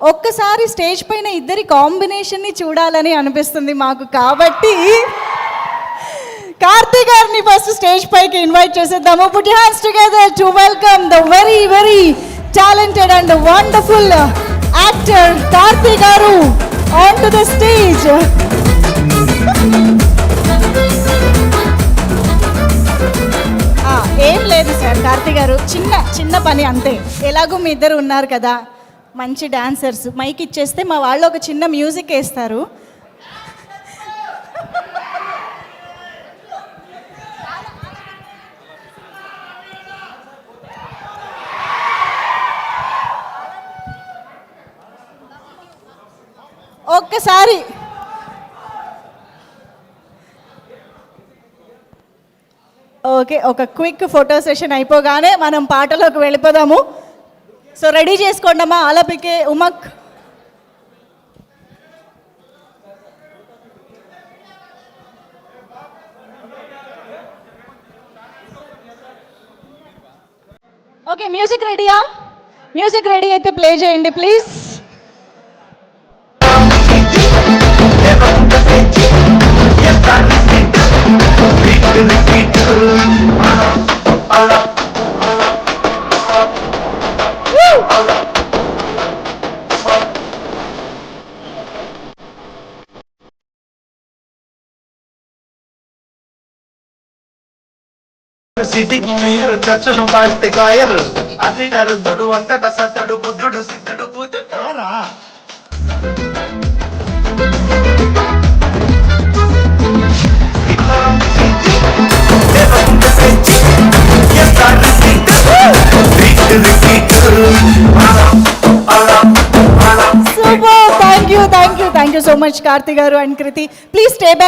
ఒక్కసారి స్టేజ్ పైన ఇద్దరి కాంబినేషన్ని చూడాలని అనిపిస్తుంది మాకు. కాబట్టి కార్తీక్ గారిని ఫస్ట్ స్టేజ్ పైకి ఇన్వైట్ చేసేద్దాము. Put your hands together to welcome the very very talented and wonderful actor Karthik garu on to the stage. ఏం లేదు సార్, కార్తీక్ గారు చిన్న పని అంతే. ఎలాగో మీ ఇద్దరు ఉన్నారు కదా, మంచి డాన్సర్స్, మైక్ ఇచ్చేస్తే మా వాళ్ళు ఒక చిన్న మ్యూజిక్ వేస్తారు. ఒక్కసారి ఓకే, ఒక క్విక్ ఫోటో సెషన్ అయిపోగానే మనం పాటలోకి వెళ్ళిపోదాము. సో రెడీ చేసుకోండమ్మా. ఆలపికే ఉమక్. ఓకే, మ్యూజిక్ రెడీయా? మ్యూజిక్ రెడీ అయితే ప్లే చేయండి ప్లీజ్. సిటీకి మీరు చచ్చును పాడితే కాయరు అది నరుదుడు అంతట సతడు బుద్ధుడు సిద్ధుడు పూతారా. Thank you so much Karthik garu and Kriti. Please stay back.